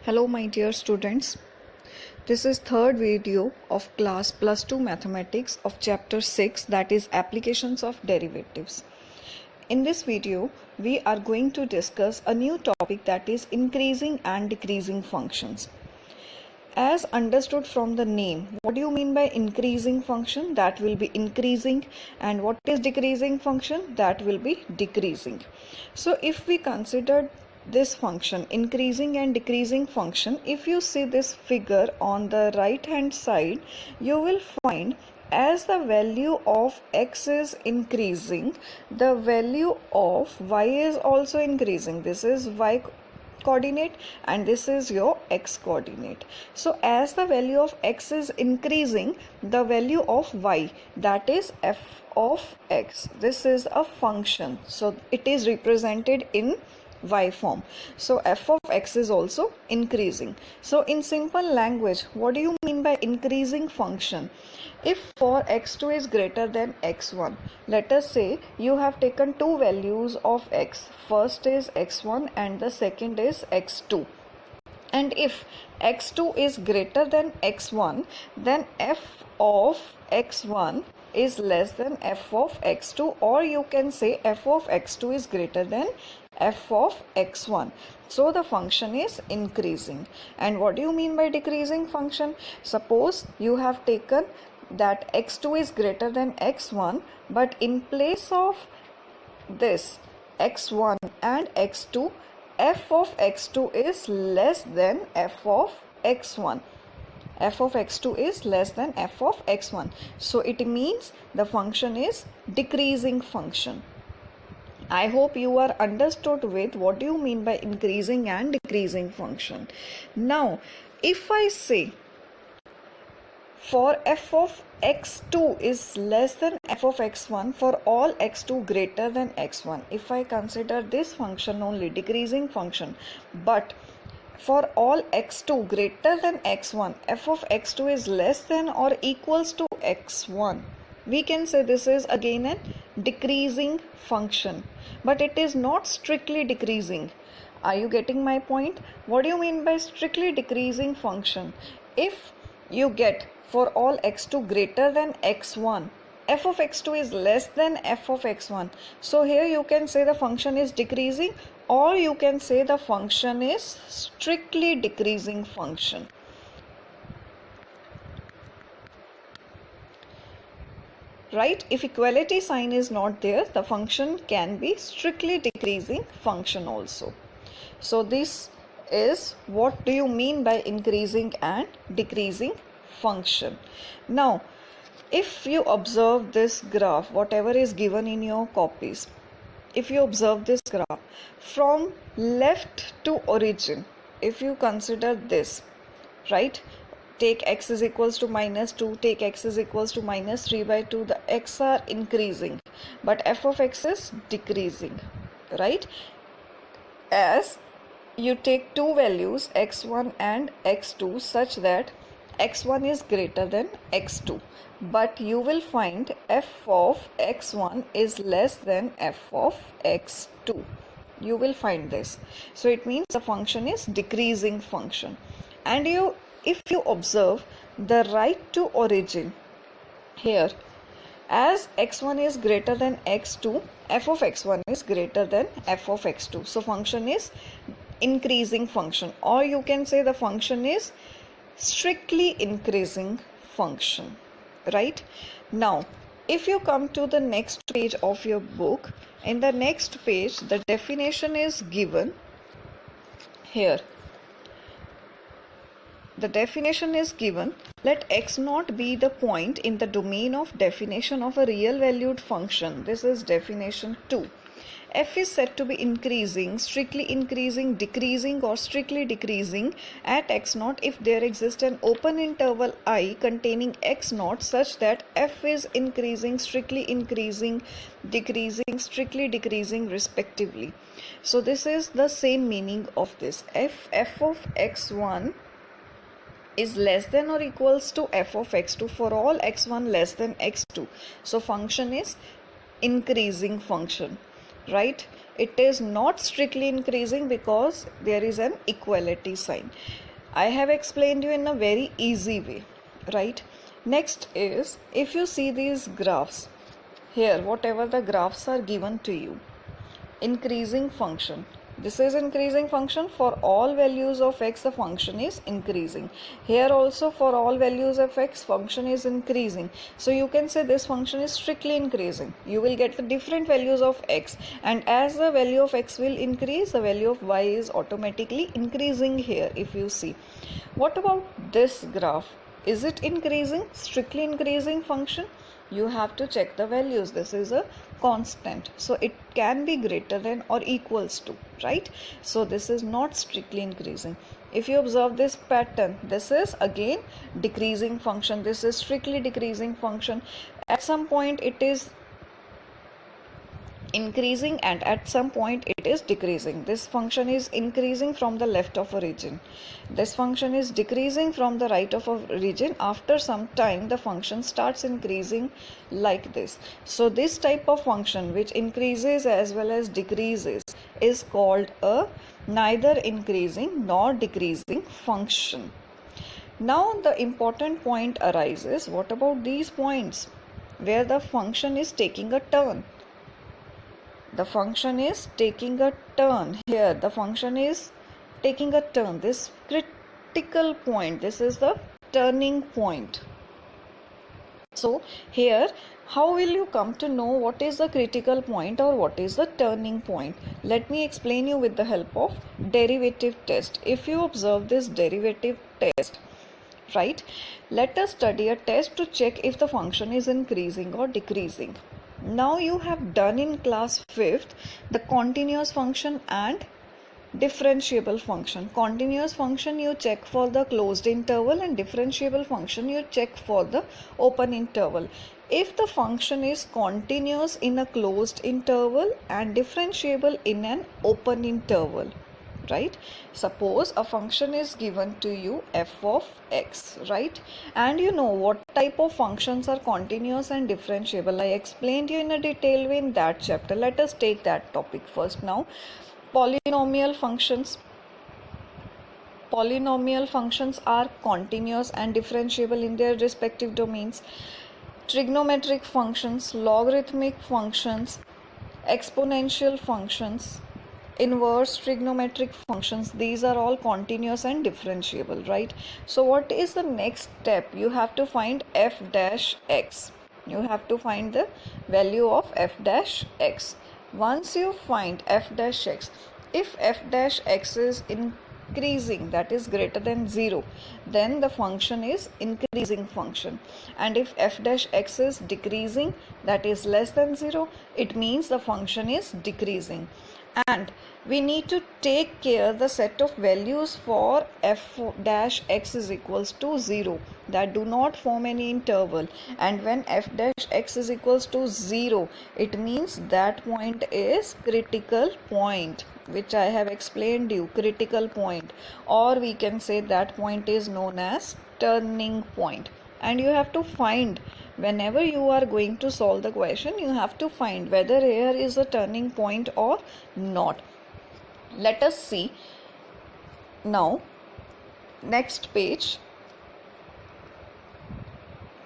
Hello my dear students, this is third video of class plus 2 mathematics of chapter 6, that is applications of derivatives. In this video we are going to discuss a new topic, that is increasing and decreasing functions. As understood from the name, what do you mean by increasing function? That will be increasing. And what is decreasing function? That will be decreasing. So if we consider this function, increasing and decreasing function, if you see this figure on the right hand side, you will find as the value of x is increasing, the value of y is also increasing. This is y coordinate and this is your x coordinate. So as the value of x is increasing, the value of y, that is f of x, this is a function, so it is represented in y form. So f of x is also increasing. So in simple language, what do you mean by increasing function? If for x2 is greater than x1, let us say you have taken two values of x, first is x1 and the second is x2, and if x2 is greater than x1, then f of x1 is less than f of x2, or you can say f of x2 is greater than f of x1. So the function is increasing. And what do you mean by decreasing function? Suppose you have taken that x2 is greater than x1, but in place of this x1 and x2, f of x2 is less than f of x1. f of x2 is less than f of x1. So it means the function is decreasing function. I hope you are understood with what do you mean by increasing and decreasing function. Now, if I say for f of x2 is less than f of x1 for all x2 greater than x1, if I consider this function only decreasing function, but for all x2 greater than x1, f of x2 is less than or equals to x1, we can say this is again a decreasing function, but it is not strictly decreasing. Are you getting my point? What do you mean by strictly decreasing function? If you get for all x2 greater than x1, f of x2 is less than f of x1, so here you can say the function is decreasing, or you can say the function is strictly decreasing function. Right? If equality sign is not there, the function can be strictly decreasing function also. So this is what do you mean by increasing and decreasing function. Now, if you observe this graph, whatever is given in your copies, if you observe this graph from left to origin, if you consider this, right, take x is equals to minus 2, take x is equals to minus 3 by 2, the x are increasing, but f of x is decreasing, right? As you take two values x1 and x2 such that x1 is greater than x2, but you will find f of x1 is less than f of x2. You will find this. So it means the function is decreasing function. And if you observe the right to origin here, as x1 is greater than x2, f of x1 is greater than f of x2. So function is increasing function, or you can say the function is strictly increasing function, right? Now, if you come to the next page of your book, in the next page the definition is given here. The definition is given, let x naught be the point in the domain of definition of a real valued function. This is definition 2. F is said to be increasing, strictly increasing, decreasing or strictly decreasing at x naught if there exists an open interval I containing x naught such that f is increasing, strictly increasing, decreasing, strictly decreasing respectively. So this is the same meaning of this. F of x1 is less than or equals to f of x2 for all x1 less than x2. So function is increasing function, right? it is not strictly increasing because there is an equality sign. I have explained you in a very easy way, right? Next is, if you see these graphs here, whatever the graphs are given to you, increasing function, this is increasing function. For all values of x the function is increasing. Here also for all values of x function is increasing. So you can say this function is strictly increasing. You will get the different values of x, and as the value of x will increase, the value of y is automatically increasing here. If you see, what about this graph? Is it increasing, strictly increasing function? You have to check the values. This is a constant, so it can be greater than or equals to, right? So this is not strictly increasing. If you observe this pattern, this is again decreasing function, this is strictly decreasing function. At some point it is increasing and at some point it is decreasing. This function is increasing from the left of origin, this function is decreasing from the right of origin. After some time the function starts increasing like this. So this type of function which increases as well as decreases is called a neither increasing nor decreasing function. Now the important point arises, what about these points where the function is taking a turn? The function is taking a turn. Here the function is taking a turn. This critical point, this is the turning point. So here, how will you come to know what is the critical point or what is the turning point? Let me explain you with the help of derivative test. If you observe this derivative test, right, let us study a test to check if the function is increasing or decreasing. Now you have done in class 5th the continuous function and differentiable function. Continuous function you check for the closed interval and differentiable function you check for the open interval. If the function is continuous in a closed interval and differentiable in an open interval, right? Suppose a function is given to you f of x, right? And you know what type of functions are continuous and differentiable. I explained you in a detailed way in that chapter. Let us take that topic first now. Polynomial functions. Polynomial functions are continuous and differentiable in their respective domains. Trigonometric functions, logarithmic functions, exponential functions, inverse trigonometric functions, these are all continuous and differentiable, right? So what is the next step? You have to find f dash x. You have to find the value of f dash x. Once you find f dash x, if f dash x is increasing, that is greater than 0, then the function is increasing function. And if f dash x is decreasing, that is less than 0, it means the function is decreasing. And we need to take care the set of values for f dash x is equals to 0 that do not form any interval. And when f dash x is equals to 0, it means that point is critical point, which I have explained you, critical point, or we can say that point is known as turning point. And you have to find, whenever you are going to solve the question, you have to find whether here is a turning point or not. Let us see now next page,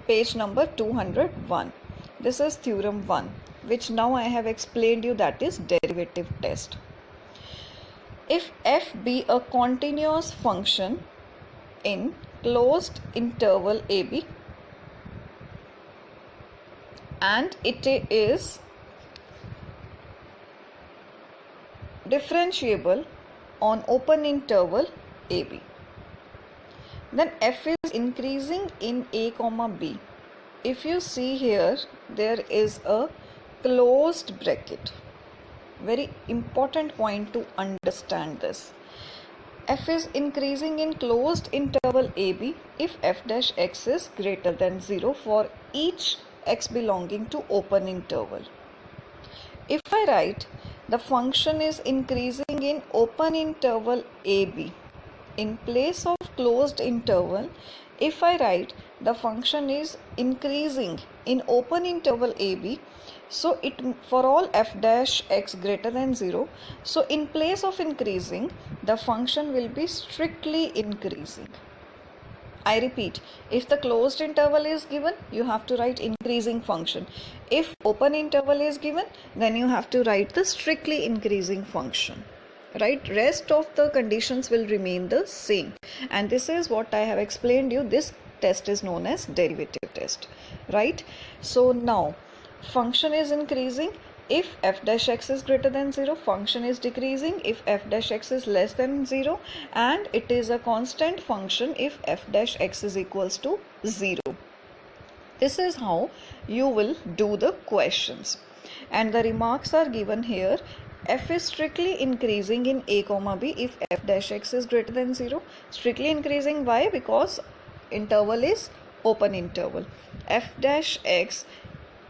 page number 201. This is theorem 1, which now I have explained you, that is derivative test. If f be a continuous function in closed interval AB and it is differentiable on open interval AB, then f is increasing in a comma b. If you see here, there is a closed bracket. Very important point to understand this. F is increasing in closed interval AB if f dash x is greater than 0 for each x belonging to open interval. If I write the function is increasing in open interval AB in place of closed interval, if I write the function is increasing in open interval AB, so it for all f dash x greater than 0, so in place of increasing, the function will be strictly increasing. I repeat, if the closed interval is given, you have to write increasing function. If open interval is given, then you have to write the strictly increasing function. Right? Rest of the conditions will remain the same. And this is what I have explained you. This test is known as derivative test. Right? So now, function is increasing if f dash x is greater than 0, function is decreasing if f dash x is less than 0, and it is a constant function if f dash x is equals to 0. This is how you will do the questions, and the remarks are given here. F is strictly increasing in a comma b if f dash x is greater than 0. Strictly increasing, why? Because interval is open interval. F dash x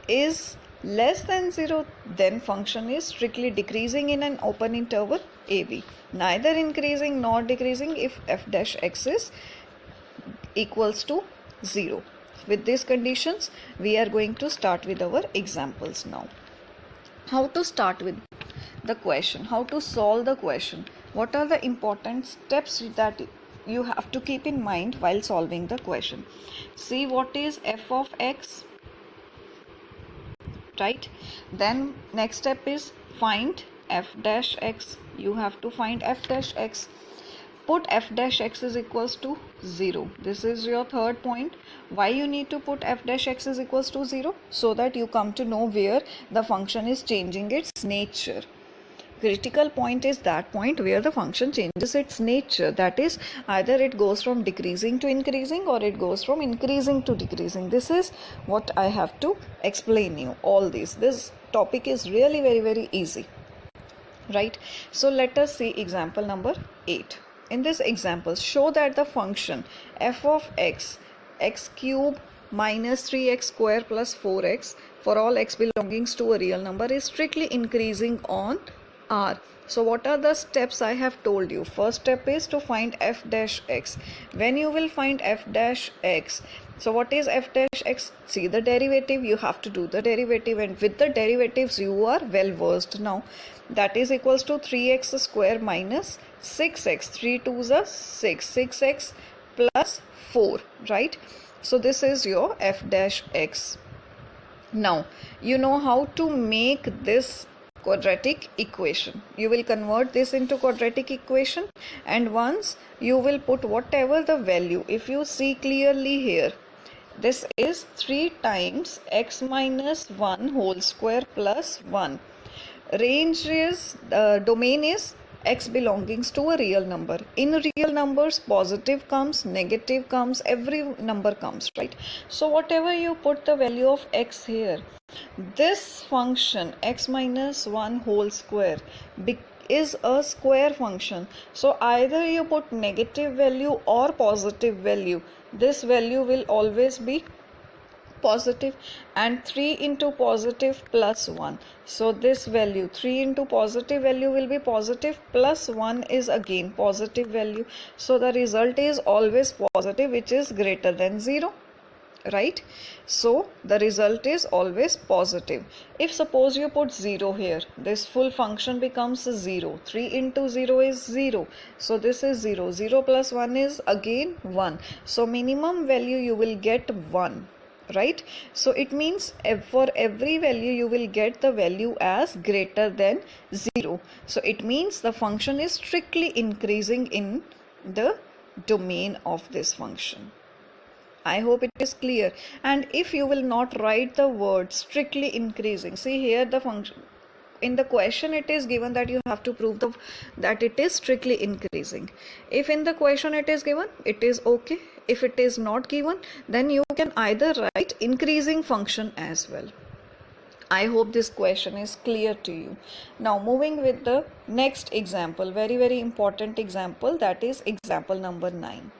is less than 0, then function is strictly decreasing in an open interval AB. Neither increasing nor decreasing if f dash x is equals to 0. With these conditions, we are going to start with our examples now. How to start with the question? How to solve the question? What are the important steps that you have to keep in mind while solving the question? See what is f of x. Right, then next step is find f dash x. You have to find f dash x. Put f dash x is equals to 0. This is your third point. Why you need to put f dash x is equals to 0? So that you come to know where the function is changing its nature. Critical point is that point where the function changes its nature, that is either it goes from decreasing to increasing or it goes from increasing to decreasing. This is what I have to explain you all this topic is really very easy, right? So let us see example number 8. In this example, show that the function f of x cube minus 3x square plus 4x for all x belongings to a real number is strictly increasing on R. So what are the steps I have told you? First step is to find f dash x. When you will find f dash x, so what is f dash x? See the derivative, you have to do the derivative, and with the derivatives you are well versed now. That is equals to 3x square minus 6x. 3 2s are 6. 6x plus 4, right? So this is your f dash x. Now you know how to make this quadratic equation. You will convert this into quadratic equation, and once you will put whatever the value, if you see clearly here, this is 3 times x minus 1 whole square plus 1. Range is, domain is x belongings to a real number. In real numbers, positive comes, negative comes, every number comes, right? So whatever you put the value of x here, this function x minus 1 whole square is a square function. So either you put negative value or positive value, this value will always be positive, and 3 into positive plus 1. So this value 3 into positive value will be positive, plus 1 is again positive value. So the result is always positive, which is greater than 0. Right? So the result is always positive. If suppose you put 0 here, this full function becomes 0. 3 into 0 is 0. So this is 0. 0 plus 1 is again 1. So minimum value you will get 1. Right? So it means for every value you will get the value as greater than 0. So it means the function is strictly increasing in the domain of this function. I hope it is clear. And if you will not write the word strictly increasing, see here the function in the question it is given that you have to prove that it is strictly increasing. If in the question it is given, it is okay. If it is not given, then you can either write increasing function as well. I hope this question is clear to you. Now moving with the next example, very important example, that is example number 9.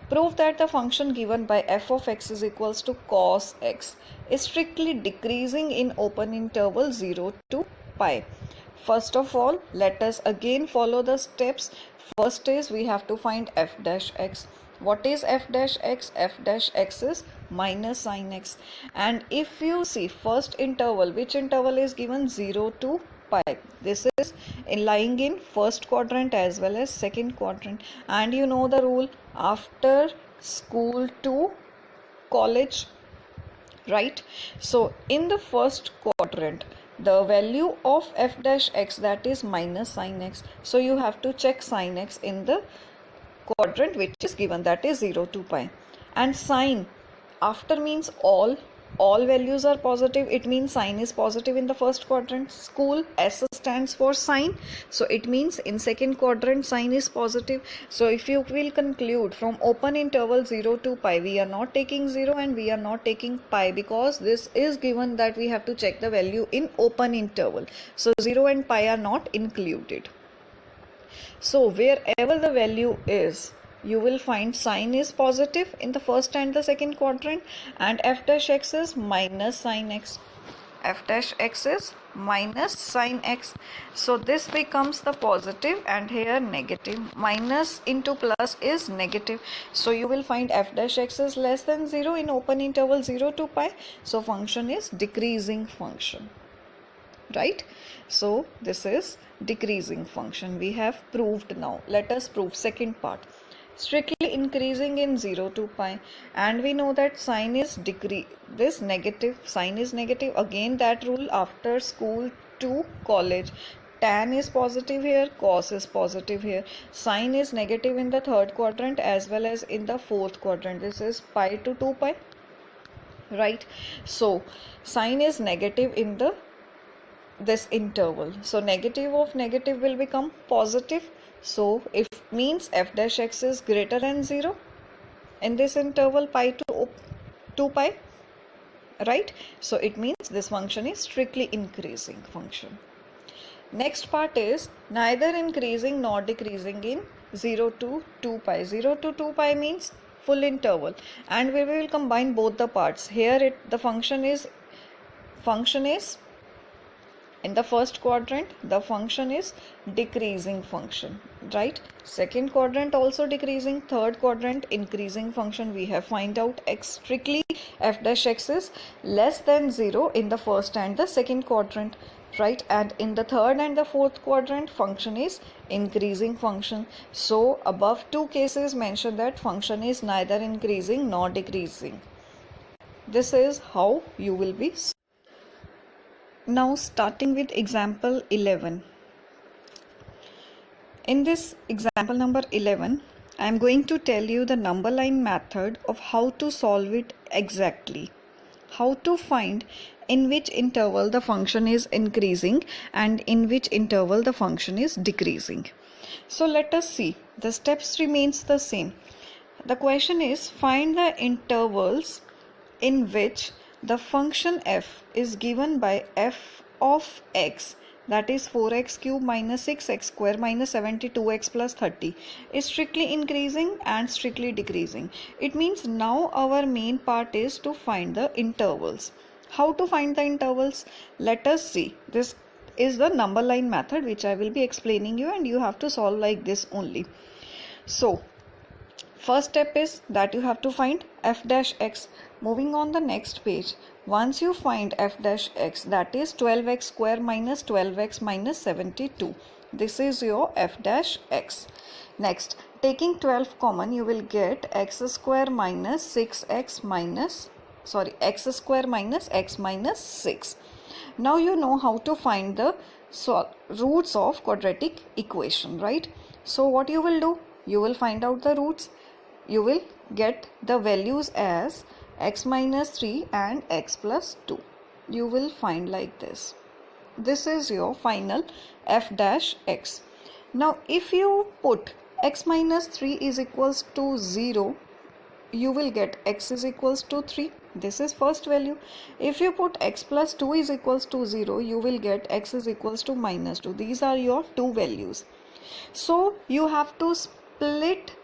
Prove that the function given by f of x is equals to cos x is strictly decreasing in open interval 0 to pi. First of all, let us again follow the steps. First is we have to find f dash x. What is f dash x? F dash x is minus sin x. And if you see first interval, which interval is given? 0 to pi. This is lying in first quadrant as well as second quadrant. And you know the rule, after school to college, right? So in the first quadrant, the value of f dash x, that is minus sin x. So you have to check sin x in the quadrant which is given, that is 0 to pi. And sin after means all values are positive. It means sin is positive in the first quadrant. School, S stands for sin, so it means in second quadrant sin is positive. So if you will conclude from open interval 0 to pi, we are not taking 0 and we are not taking pi, because this is given that we have to check the value in open interval. So 0 and pi are not included. So wherever the value is, you will find sin is positive in the first and the second quadrant, and f dash x is minus sin x. F dash x is minus sin x. So this becomes the positive and here negative. Minus into plus is negative. So you will find f dash x is less than 0 in open interval 0 to pi. So function is decreasing function. Right? So this is decreasing function. We have proved now. Let us prove second part. Strictly increasing in 0 to pi, and we know that sin is negative, sin is negative. Again that rule, after school to college, tan is positive here, cos is positive here. Sin is negative in the third quadrant as well as in the fourth quadrant. This is pi to 2 pi, right? So sin is negative in this interval, so negative of negative will become positive. So if means f dash x is greater than 0 in this interval pi to 2 pi, right? So it means this function is strictly increasing function. Next part is neither increasing nor decreasing in 0 to 2 pi. 0 to 2 pi means full interval, and we will combine both the parts. Here the function is in the first quadrant, the function is decreasing function, right? Second quadrant also decreasing, third quadrant increasing function. We have find out strictly f dash x is less than 0 in the first and the second quadrant, right? And in the third and the fourth quadrant, function is increasing function. So above two cases mention that function is neither increasing nor decreasing. This is how you will be. Now starting with example 11. In this example number 11, I am going to tell you the number line method of how to solve it exactly. How to find in which interval the function is increasing and in which interval the function is decreasing. So let us see. The steps remains the same. The question is find the intervals in which the function f is given by f of x, that is 4x cube minus 6x square minus 72x plus 30, is strictly increasing and strictly decreasing. It means now our main part is to find the intervals. How to find the intervals? Let us see. This is the number line method which I will be explaining you, and you have to solve like this only. So first step is that you have to find f dash x. Moving on the next page, once you find f dash x, that is 12x square minus 12x minus 72. This is your f dash x. Next, taking 12 common, you will get x square minus 6x minus, x square minus x minus 6. Now you know how to find the roots of quadratic equation, right? So what you will do? You will find out the roots. You will get the values as x minus 3 and x plus 2. You will find like this. This is your final f dash x. Now if you put x minus 3 is equals to 0, you will get x is equals to 3. This is first value. If you put x plus 2 is equals to 0, you will get x is equals to minus 2. These are your two values. So you have to split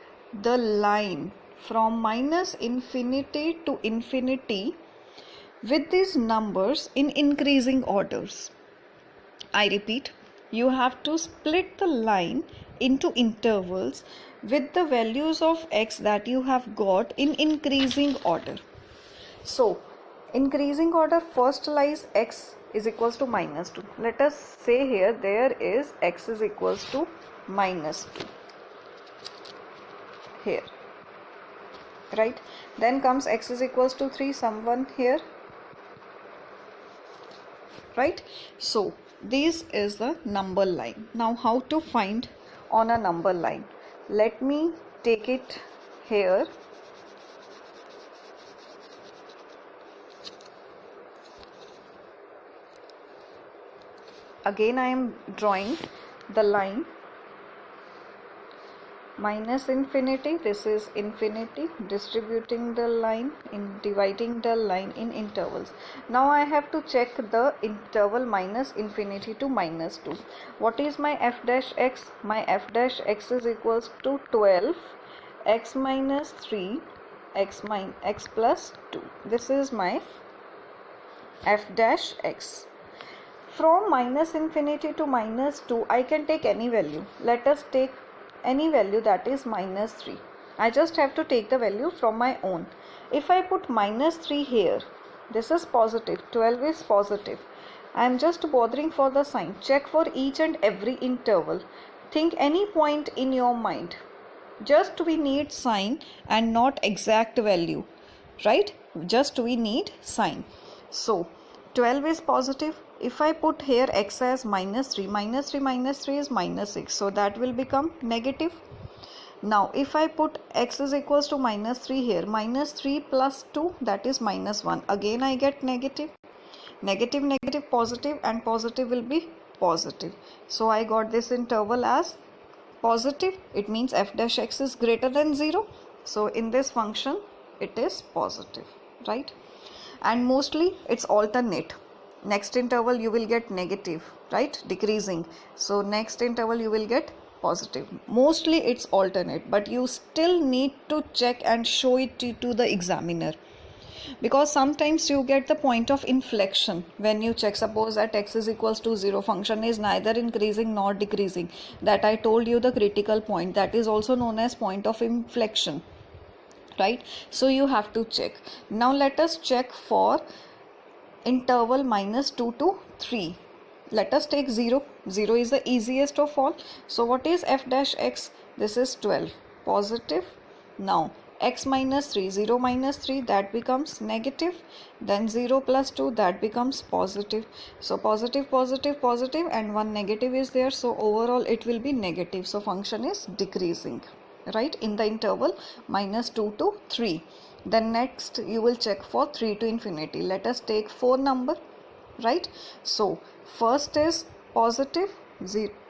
the line from minus infinity to infinity with these numbers in increasing orders. I repeat, you have to split the line into intervals with the values of x that you have got in increasing order. So increasing order, first lies x is equals to minus 2. Let us say here there is x is equals to minus 2 here, right? Then comes x is equals to 3, someone here, right? So this is the number line. Now how to find on a number line? Let me take it here. Again I am drawing the line minus infinity, this is infinity, distributing the line in dividing the line in intervals. Now I have to check the interval minus infinity to minus 2. What is my f dash x? My f dash x is equals to 12 x minus 3 x plus 2. This is my f dash x. From minus infinity to minus 2 I can take any value. Let us take any value, that is minus 3. I just have to take the value from my own. If I put minus 3 here, this is positive, 12 is positive. I am just bothering for the sign. Check for each and every interval. Think any point in your mind. Just we need sign and not exact value, right? Just we need sign. So 12 is positive. If I put here x as minus 3, minus 3 minus 3 is minus 6. So that will become negative. Now if I put x is equals to minus 3 here, minus 3 plus 2, that is minus 1. Again I get negative. Negative, negative, positive, and positive will be positive. So I got this interval as positive. It means f dash x is greater than 0. So in this function it is positive, right? And mostly it's alternate. Next interval you will get negative, right? Decreasing. So next interval you will get positive. Mostly it's alternate, but you still need to check and show it to the examiner, because sometimes you get the point of inflection when you check. Suppose that x is equals to 0, function is neither increasing nor decreasing. That I told you the critical point, that is also known as point of inflection, right? So you have to check. Now let us check for interval minus 2 to 3. Let us take 0. 0 is the easiest of all. So what is f dash x? This is 12, positive. Now x minus 3, 0 minus 3, that becomes negative. Then 0 plus 2, that becomes positive. So positive, positive, positive, and one negative is there. So overall it will be negative. So function is decreasing, right, in the interval minus 2 to 3. Then next you will check for 3 to infinity. Let us take 4 number, right? So first is positive,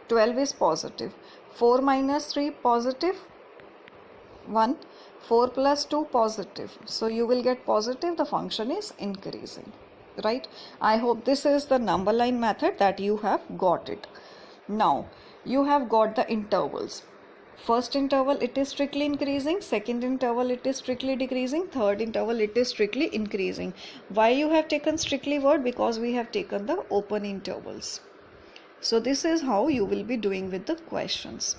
12 is positive, 4 minus 3 positive, 1, 4 plus 2 positive. So you will get positive, the function is increasing, right? I hope this is the number line method that you have got it. Now you have got the intervals. First interval it is strictly increasing, second interval it is strictly decreasing, third interval it is strictly increasing. Why you have taken strictly word? Because we have taken the open intervals. So this is how you will be doing with the questions.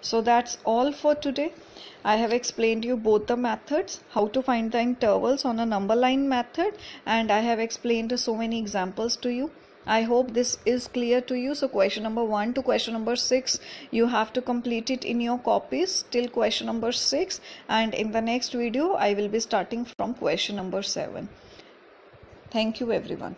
So that's all for today. I have explained you both the methods, how to find the intervals on a number line method, and I have explained so many examples to you. I hope this is clear to you. So question number 1 to question number 6, you have to complete it in your copies till question number 6, and in the next video I will be starting from question number 7. Thank you everyone.